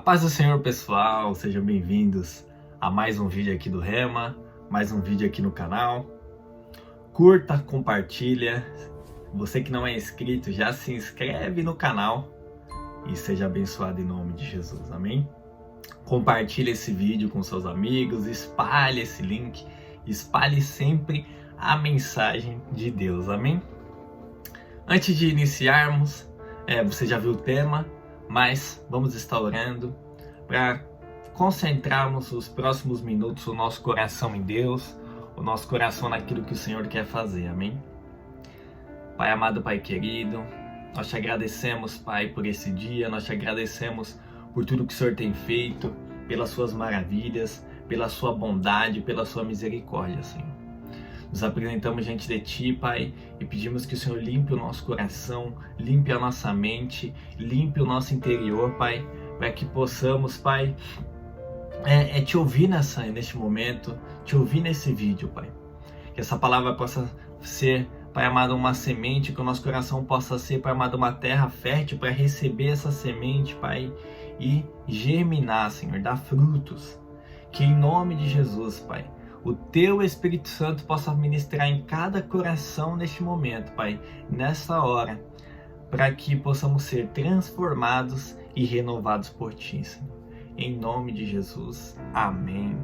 Paz do Senhor, pessoal, sejam bem-vindos a mais um vídeo aqui do Rema, mais um vídeo aqui no canal. Curta, compartilha, você que não é inscrito, já se inscreve no canal e seja abençoado em nome de Jesus, amém? Compartilhe esse vídeo com seus amigos, espalhe esse link, espalhe sempre a mensagem de Deus, amém? Antes de iniciarmos, você já viu o tema, mas vamos estar orando para concentrarmos os próximos minutos o nosso coração em Deus, o nosso coração naquilo que o Senhor quer fazer, amém? Pai amado, Pai querido, nós te agradecemos, Pai, por esse dia, nós te agradecemos por tudo que o Senhor tem feito, pelas suas maravilhas, pela sua bondade, pela sua misericórdia, Senhor. Nos apresentamos diante de Ti, Pai, e pedimos que o Senhor limpe o nosso coração, limpe a nossa mente, limpe o nosso interior, Pai, para que possamos, Pai, Te ouvir neste momento, Te ouvir nesse vídeo, Pai. Que essa palavra possa ser, Pai amado, uma semente, que o nosso coração possa ser, Pai amado, uma terra fértil para receber essa semente, Pai, e germinar, Senhor, dar frutos. Que em nome de Jesus, Pai, o Teu Espírito Santo possa ministrar em cada coração neste momento, Pai, nessa hora, para que possamos ser transformados e renovados por Ti, Senhor. Em nome de Jesus. Amém.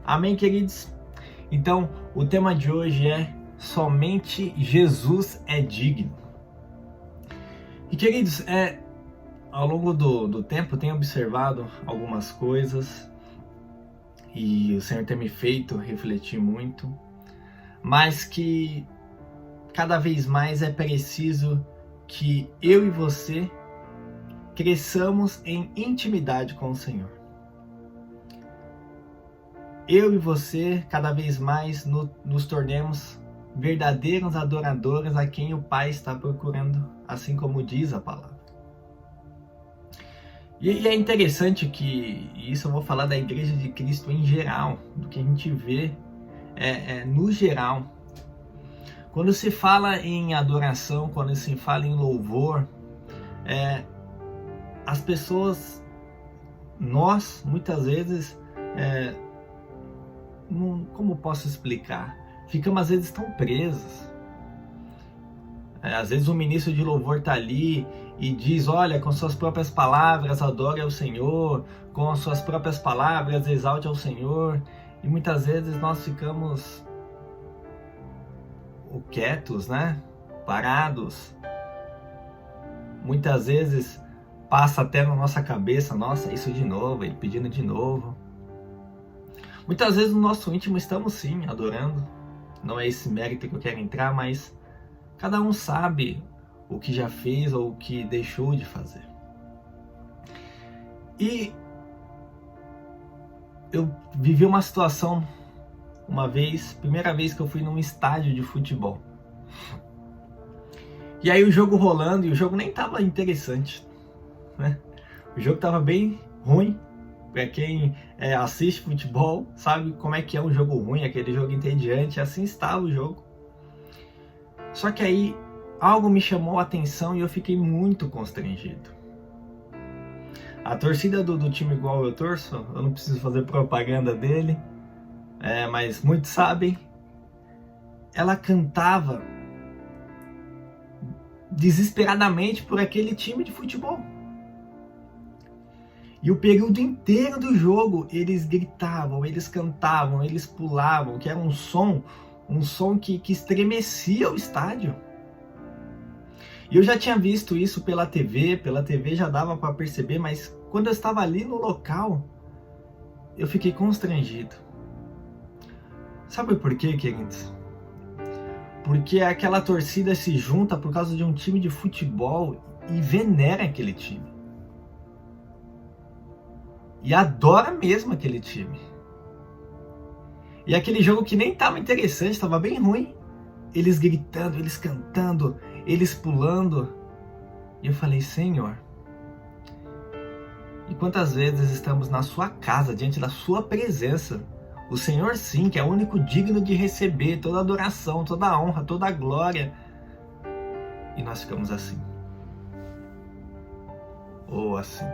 Amém, queridos? Então, o tema de hoje é somente Jesus é digno. E, queridos, ao longo do tempo, tenho observado algumas coisas e o Senhor tem me feito refletir muito, mas que cada vez mais é preciso que eu e você cresçamos em intimidade com o Senhor. Eu e você, cada vez mais, nos tornemos verdadeiros adoradores a quem o Pai está procurando, assim como diz a palavra. E é interessante que, isso eu vou falar da Igreja de Cristo em geral, do que a gente vê no geral. Quando se fala em adoração, quando se fala em louvor, as pessoas, nós, muitas vezes, como posso explicar? Ficamos às vezes tão presos. Às vezes o ministro de louvor está ali e diz, olha, com suas próprias palavras adore ao Senhor, com suas próprias palavras exalte ao Senhor, e muitas vezes nós ficamos quietos, né? Parados. Muitas vezes passa até na nossa cabeça, nossa, isso de novo, ele pedindo de novo. Muitas vezes no nosso íntimo estamos sim adorando, não é esse mérito que eu quero entrar, mas cada um sabe o que já fez ou o que deixou de fazer. E eu vivi uma situação uma vez, primeira vez que eu fui num estádio de futebol. E aí o jogo rolando, e o jogo nem estava interessante, né? O jogo estava bem ruim. Para quem assiste futebol, sabe como é que é um jogo ruim, aquele jogo entediante, assim estava o jogo. Só que aí algo me chamou a atenção e eu fiquei muito constrangido. A torcida do time igual eu torço, eu não preciso fazer propaganda dele, mas muitos sabem, ela cantava desesperadamente por aquele time de futebol. E o período inteiro do jogo, eles gritavam, eles cantavam, eles pulavam, que era um som que estremecia o estádio. E eu já tinha visto isso pela TV já dava para perceber, mas quando eu estava ali no local, eu fiquei constrangido. Sabe por quê, queridos? Porque aquela torcida se junta por causa de um time de futebol e venera aquele time. E adora mesmo aquele time. E aquele jogo que nem estava interessante, estava bem ruim. Eles gritando, eles cantando, eles pulando. E eu falei, Senhor, e quantas vezes estamos na sua casa, diante da sua presença. O Senhor sim, que é o único digno de receber toda a adoração, toda a honra, toda a glória. E nós ficamos assim. Ou assim.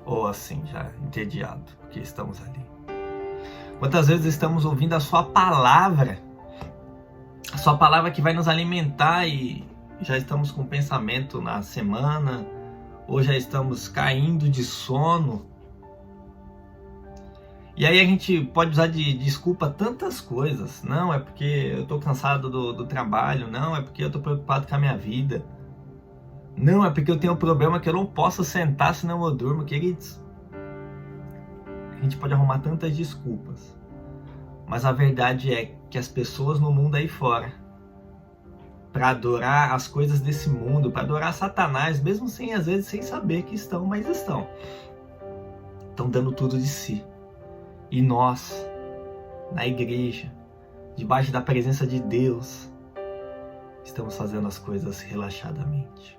ou assim, já entediado, porque estamos ali. Quantas vezes estamos ouvindo a sua palavra que vai nos alimentar e já estamos com pensamento na semana, ou já estamos caindo de sono. E aí a gente pode usar de desculpa tantas coisas. Não, é porque eu estou cansado do trabalho. Não, é porque eu estou preocupado com a minha vida. Não, é porque eu tenho um problema que eu não posso sentar senão eu durmo. Queridos, a gente pode arrumar tantas desculpas. Mas a verdade é que as pessoas no mundo aí fora, para adorar as coisas desse mundo, para adorar Satanás, mesmo às vezes sem saber que estão, mas estão dando tudo de si. E nós, na igreja, debaixo da presença de Deus, estamos fazendo as coisas relaxadamente.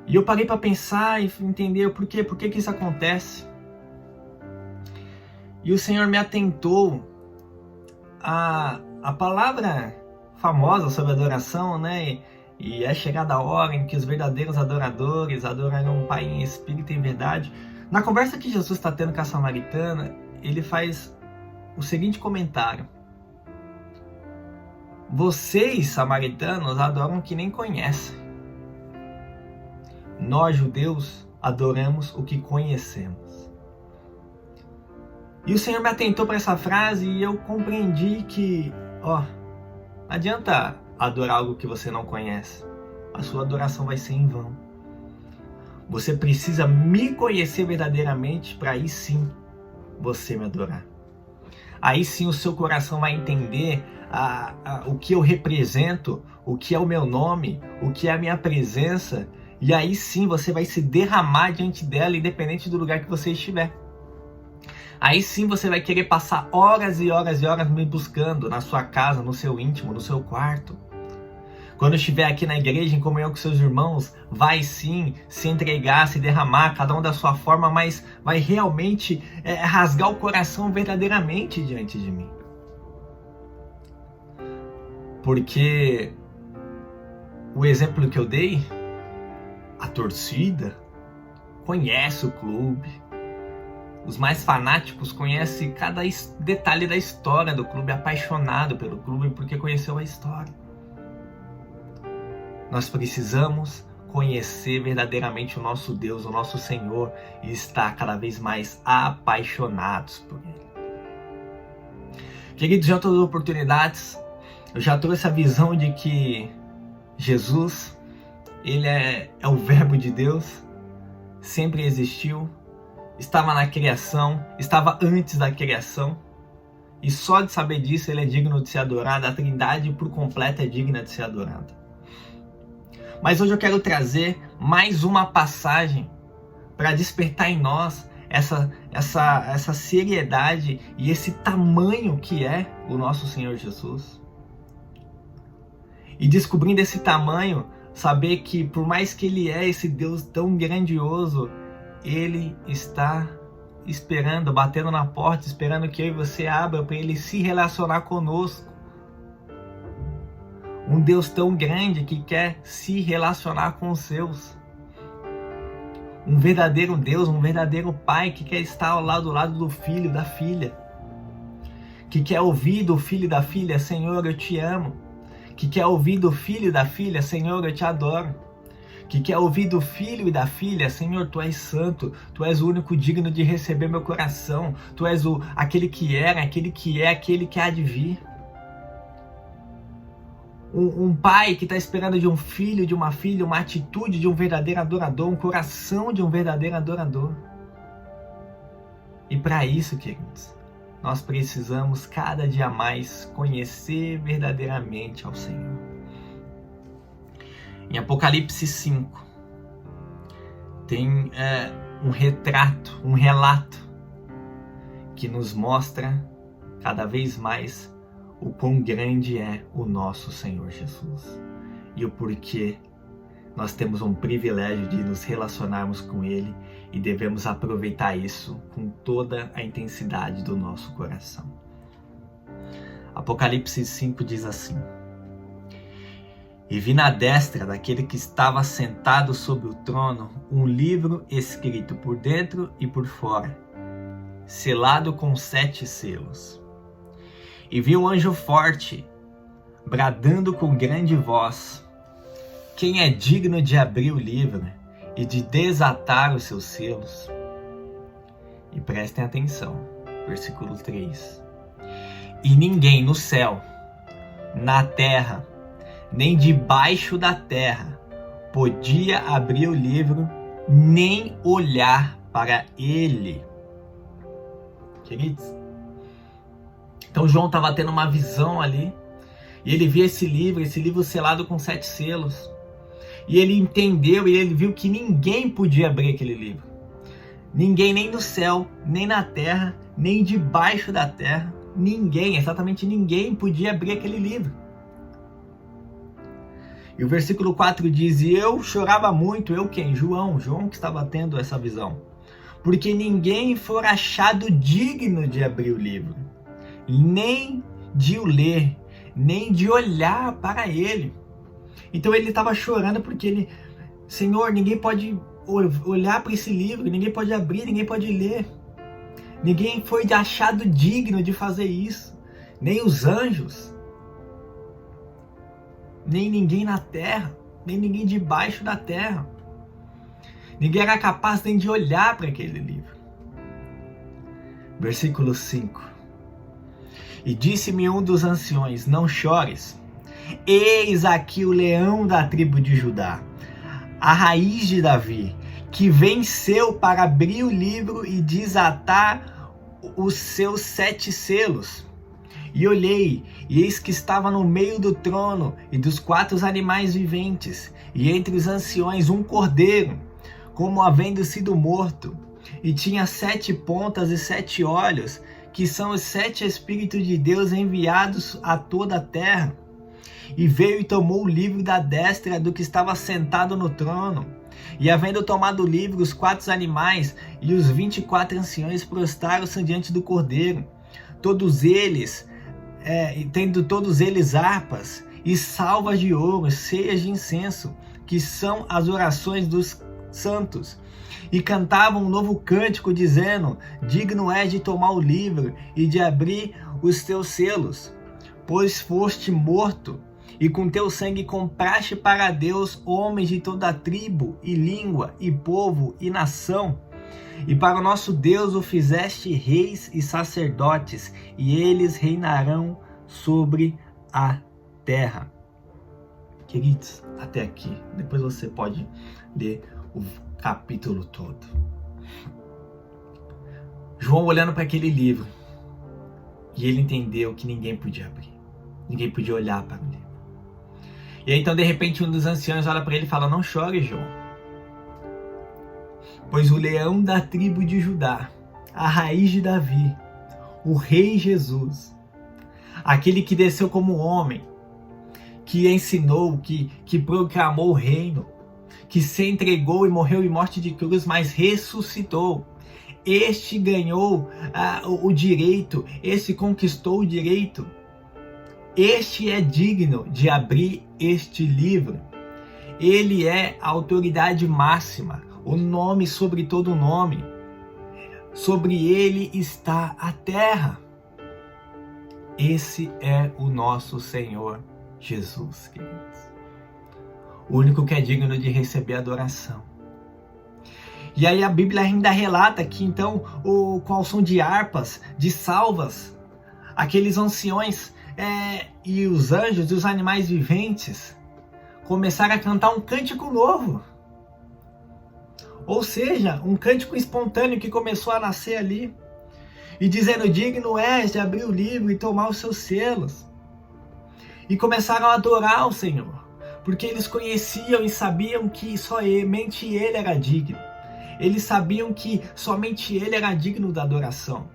E eu parei para pensar e entender por que que isso acontece. E o Senhor me atentou a palavra famosa sobre adoração, né? E é chegada a hora em que os verdadeiros adoradores adorarão o Pai em espírito e em verdade. Na conversa que Jesus está tendo com a samaritana, ele faz o seguinte comentário: vocês, samaritanos, adoram o que nem conhecem. Nós, judeus, adoramos o que conhecemos. E o Senhor me atentou para essa frase e eu compreendi que, não adianta adorar algo que você não conhece. A sua adoração vai ser em vão. Você precisa me conhecer verdadeiramente para aí sim você me adorar. Aí sim o seu coração vai entender o que eu represento, o que é o meu nome, o que é a minha presença. E aí sim você vai se derramar diante dela, independente do lugar que você estiver. Aí sim você vai querer passar horas e horas e horas me buscando na sua casa, no seu íntimo, no seu quarto. Quando estiver aqui na igreja, em comunhão com seus irmãos, vai sim se entregar, se derramar, cada um da sua forma, mas vai realmente rasgar o coração verdadeiramente diante de mim. Porque o exemplo que eu dei, a torcida conhece o clube. Os mais fanáticos conhecem cada detalhe da história do clube, apaixonado pelo clube porque conheceu a história. Nós precisamos conhecer verdadeiramente o nosso Deus, o nosso Senhor, e estar cada vez mais apaixonados por Ele. Queridos, em outras oportunidades, eu já trouxe a visão de que Jesus, Ele é o Verbo de Deus, sempre existiu, estava na criação, estava antes da criação, e só de saber disso Ele é digno de ser adorado, a Trindade por completo é digna de ser adorada. Mas hoje eu quero trazer mais uma passagem para despertar em nós essa seriedade e esse tamanho que é o nosso Senhor Jesus. E descobrindo esse tamanho, saber que por mais que Ele é esse Deus tão grandioso, Ele está esperando, batendo na porta, esperando que eu e você abra para Ele se relacionar conosco. Um Deus tão grande que quer se relacionar com os seus. Um verdadeiro Deus, um verdadeiro Pai que quer estar ao lado do filho e da filha. Que quer ouvir do filho e da filha: Senhor, eu te amo. Que quer ouvir do filho e da filha: Senhor, eu te adoro. Que quer ouvir do filho e da filha: Senhor, Tu és santo, Tu és o único digno de receber meu coração. Tu és aquele que era, aquele que é, aquele que há de vir. Um pai que está esperando de um filho, de uma filha, uma atitude de um verdadeiro adorador, um coração de um verdadeiro adorador. E para isso, queridos, nós precisamos cada dia mais conhecer verdadeiramente ao Senhor. Em Apocalipse 5, tem um retrato, um relato que nos mostra cada vez mais o quão grande é o nosso Senhor Jesus e o porquê nós temos um privilégio de nos relacionarmos com Ele e devemos aproveitar isso com toda a intensidade do nosso coração. Apocalipse 5 diz assim: E vi na destra daquele que estava sentado sobre o trono um livro escrito por dentro e por fora, selado com 7 selos. E vi um anjo forte, bradando com grande voz: quem é digno de abrir o livro e de desatar os seus selos? E prestem atenção, versículo 3. E ninguém no céu, na terra, nem debaixo da terra, podia abrir o livro, nem olhar para ele. Queridos, então João estava tendo uma visão ali, e ele viu esse livro selado com 7 selos, e ele entendeu, e ele viu que ninguém podia abrir aquele livro. Ninguém, nem no céu, nem na terra, nem debaixo da terra, ninguém, exatamente ninguém podia abrir aquele livro. E o versículo 4 diz: e eu chorava muito, eu quem? João que estava tendo essa visão, porque ninguém for achado digno de abrir o livro, nem de o ler, nem de olhar para ele. Então ele estava chorando porque ele: Senhor, ninguém pode olhar para esse livro, ninguém pode abrir, ninguém pode ler. Ninguém foi achado digno de fazer isso, nem os anjos, nem ninguém na terra, nem ninguém debaixo da terra. Ninguém era capaz nem de olhar para aquele livro. Versículo 5. E disse-me um dos anciões: não chores, eis aqui o leão da tribo de Judá, a raiz de Davi, que venceu para abrir o livro e desatar os seus 7 selos. E olhei, e eis que estava no meio do trono e dos 4 animais viventes, e entre os anciões um cordeiro, como havendo sido morto, e tinha 7 pontas e 7 olhos, que são os 7 Espíritos de Deus enviados a toda a terra. E veio e tomou o livro da destra do que estava sentado no trono. E havendo tomado o livro, os 4 animais e os 24 anciões prostraram-se diante do cordeiro, todos eles, tendo todos eles harpas e salvas de ouro, cheias de incenso, que são as orações dos santos. E cantavam um novo cântico, dizendo: digno és de tomar o livro e de abrir os teus selos, pois foste morto, e com teu sangue compraste para Deus homens de toda a tribo, e língua, e povo, e nação. E para o nosso Deus o fizeste reis e sacerdotes, e eles reinarão sobre a terra. Queridos, até aqui. Depois você pode ler o capítulo todo. João olhando para aquele livro, e ele entendeu que ninguém podia abrir, ninguém podia olhar para o livro. E aí, então, de repente, um dos anciãos olha para ele e fala: não chore, João, pois o leão da tribo de Judá, a raiz de Davi, o rei Jesus, aquele que desceu como homem, que ensinou, que proclamou o reino, que se entregou e morreu em morte de cruz, mas ressuscitou. Este ganhou o direito, este conquistou o direito. Este é digno de abrir este livro. Ele é a autoridade máxima, o nome sobre todo nome. Sobre ele está a terra. Esse é o nosso Senhor Jesus, queridos. O único que é digno de receber adoração. E aí a Bíblia ainda relata que então, com o som de harpas, de salvas, aqueles anciões e os anjos e os animais viventes começaram a cantar um cântico novo. Ou seja, um cântico espontâneo que começou a nascer ali. E dizendo: digno és de abrir o livro e tomar os seus selos. E começaram a adorar o Senhor, porque eles conheciam e sabiam que somente Ele era digno. Eles sabiam que somente Ele era digno da adoração.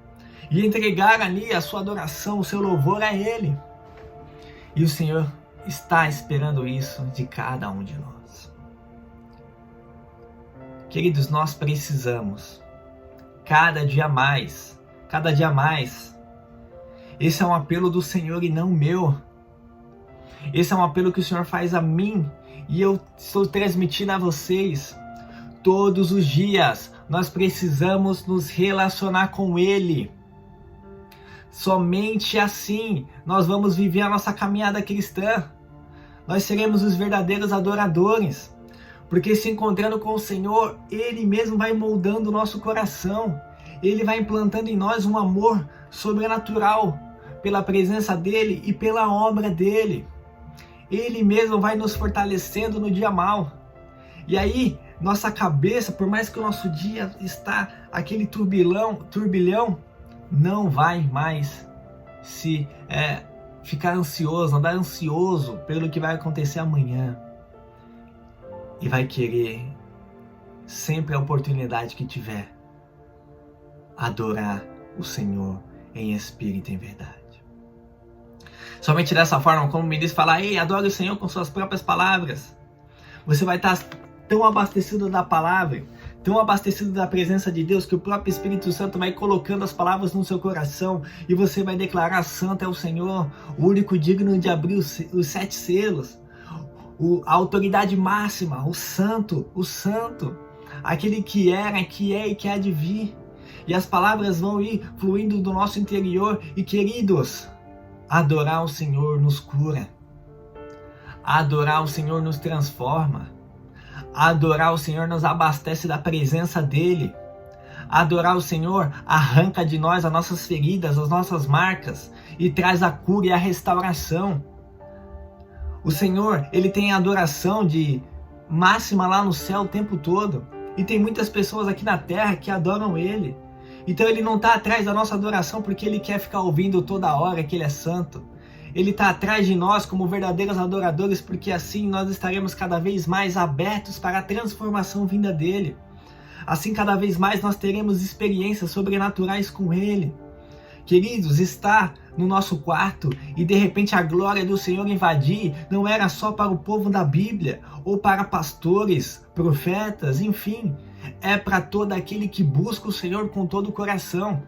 E entregaram ali a sua adoração, o seu louvor a Ele. E o Senhor está esperando isso de cada um de nós. Queridos, nós precisamos, cada dia mais. Esse é um apelo do Senhor e não meu. Esse é um apelo que o Senhor faz a mim e eu estou transmitindo a vocês. Todos os dias nós precisamos nos relacionar com Ele. Somente assim nós vamos viver a nossa caminhada cristã. Nós seremos os verdadeiros adoradores. Porque se encontrando com o Senhor, Ele mesmo vai moldando o nosso coração. Ele vai implantando em nós um amor sobrenatural pela presença dEle e pela obra dEle. Ele mesmo vai nos fortalecendo no dia mau. E aí, nossa cabeça, por mais que o nosso dia está aquele turbilhão, não vai mais se ficar ansioso, andar ansioso pelo que vai acontecer amanhã. E vai querer, sempre a oportunidade que tiver, adorar o Senhor em espírito e em verdade. Somente dessa forma, como me diz falar, ei, adore o Senhor com suas próprias palavras. Você vai estar tão abastecido da palavra, tão abastecido da presença de Deus, que o próprio Espírito Santo vai colocando as palavras no seu coração e você vai declarar: santo é o Senhor, o único digno de abrir os 7 selos, a autoridade máxima, o santo, aquele que era, que é e que há de vir. E as palavras vão ir fluindo do nosso interior. E queridos, adorar o Senhor nos cura. Adorar o Senhor nos transforma. Adorar o Senhor nos abastece da presença dEle. Adorar o Senhor arranca de nós as nossas feridas, as nossas marcas e traz a cura e a restauração. O Senhor, Ele tem adoração de máxima lá no céu o tempo todo. E tem muitas pessoas aqui na terra que adoram Ele. Então Ele não está atrás da nossa adoração porque Ele quer ficar ouvindo toda hora que Ele é santo. Ele está atrás de nós como verdadeiros adoradores, porque assim nós estaremos cada vez mais abertos para a transformação vinda dEle. Assim cada vez mais nós teremos experiências sobrenaturais com Ele. Queridos, estar no nosso quarto e de repente a glória do Senhor invadir não era só para o povo da Bíblia ou para pastores, profetas, enfim. É para todo aquele que busca o Senhor com todo o coração.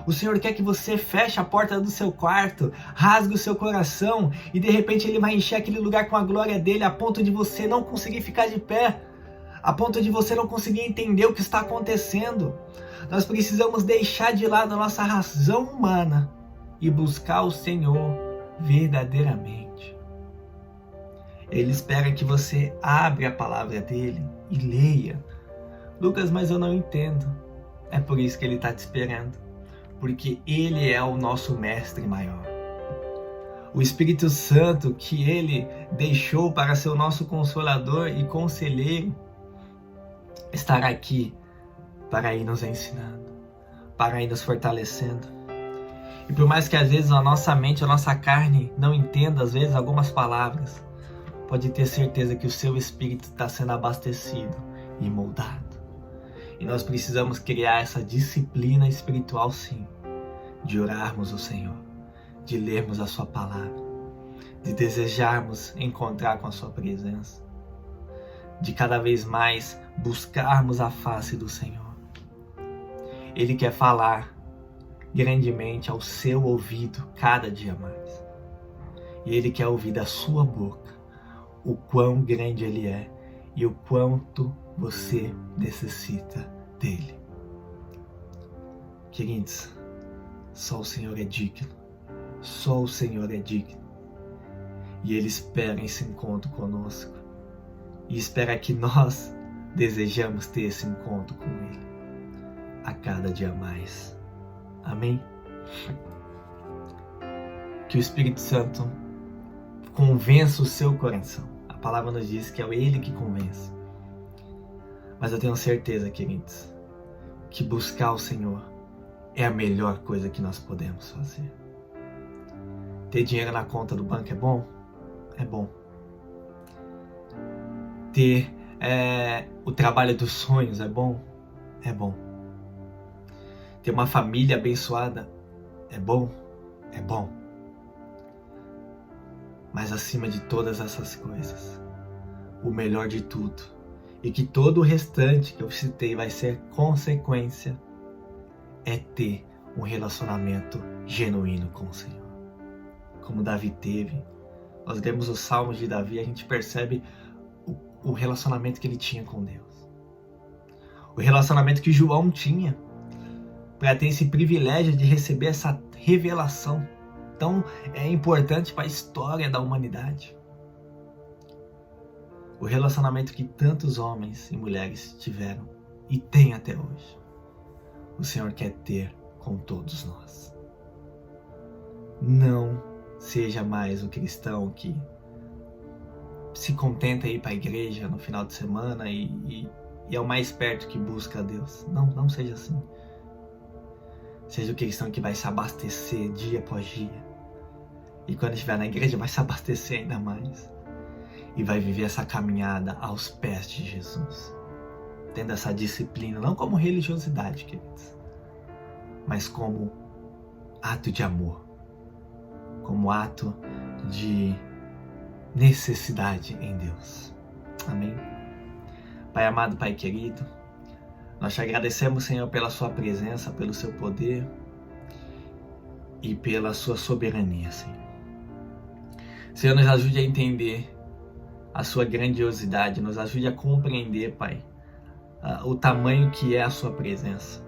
O Senhor quer que você feche a porta do seu quarto, rasgue o seu coração e de repente Ele vai encher aquele lugar com a glória dEle a ponto de você não conseguir ficar de pé, a ponto de você não conseguir entender o que está acontecendo. Nós precisamos deixar de lado a nossa razão humana e buscar o Senhor verdadeiramente. Ele espera que você abra a palavra dEle e leia. Lucas, mas eu não entendo. É por isso que Ele está te esperando. Porque Ele é o nosso mestre maior. O Espírito Santo que Ele deixou para ser o nosso consolador e conselheiro estará aqui para ir nos ensinando, para ir nos fortalecendo. E por mais que às vezes a nossa mente, a nossa carne não entenda às vezes algumas palavras, pode ter certeza que o seu espírito está sendo abastecido e moldado. E nós precisamos criar essa disciplina espiritual sim, de orarmos o Senhor, de lermos a sua palavra, de desejarmos encontrar com a sua presença, de cada vez mais buscarmos a face do Senhor. Ele quer falar grandemente ao seu ouvido cada dia mais. E Ele quer ouvir da sua boca o quão grande Ele é e o quanto você necessita dEle. Queridos, só o Senhor é digno. Só o Senhor é digno. E Ele espera esse encontro conosco. E espera que nós desejamos ter esse encontro com Ele a cada dia mais. Amém? Que o Espírito Santo convença o seu coração. A palavra nos diz que é Ele que convence. Mas eu tenho certeza, queridos, que buscar o Senhor é a melhor coisa que nós podemos fazer. Ter dinheiro na conta do banco é bom? É bom. Ter o trabalho dos sonhos é bom? É bom. Ter uma família abençoada é bom? É bom. Mas acima de todas essas coisas, o melhor de tudo, e que todo o restante que eu citei vai ser consequência, é ter um relacionamento genuíno com o Senhor. Como Davi teve, nós lemos os Salmos de Davi, a gente percebe o relacionamento que ele tinha com Deus. O relacionamento que João tinha para ter esse privilégio de receber essa revelação tão importante para a história da humanidade. O relacionamento que tantos homens e mulheres tiveram e têm até hoje. O Senhor quer ter com todos nós. Não seja mais o cristão que se contenta em ir para a igreja no final de semana e é o mais perto que busca a Deus. Não seja assim. Seja o cristão que vai se abastecer dia após dia. E quando estiver na igreja vai se abastecer ainda mais. E vai viver essa caminhada aos pés de Jesus. Tendo essa disciplina, não como religiosidade, queridos, mas como ato de amor. Como ato de necessidade em Deus. Amém? Pai amado, Pai querido, nós te agradecemos, Senhor, pela sua presença, pelo seu poder e pela sua soberania, Senhor. Senhor, nos ajude a entender a sua grandiosidade, nos ajude a compreender, Pai, o tamanho que é a sua presença.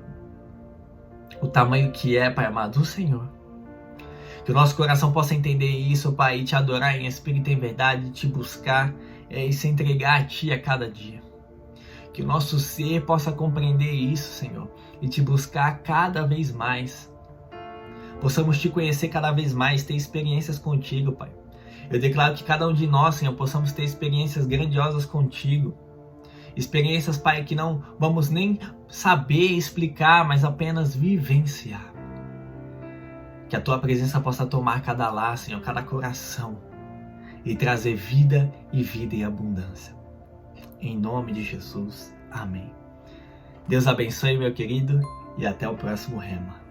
O tamanho que é, Pai amado, o Senhor. Que o nosso coração possa entender isso, Pai, e te adorar em espírito e em verdade, te buscar e se entregar a Ti a cada dia. Que o nosso ser possa compreender isso, Senhor, e te buscar cada vez mais. Possamos te conhecer cada vez mais, ter experiências contigo, Pai. Eu declaro que cada um de nós, Senhor, possamos ter experiências grandiosas contigo. Experiências, Pai, que não vamos nem saber explicar, mas apenas vivenciar. Que a Tua presença possa tomar cada lar, Senhor, cada coração e trazer vida e vida em abundância. Em nome de Jesus. Amém. Deus abençoe, meu querido, e até o próximo Rema.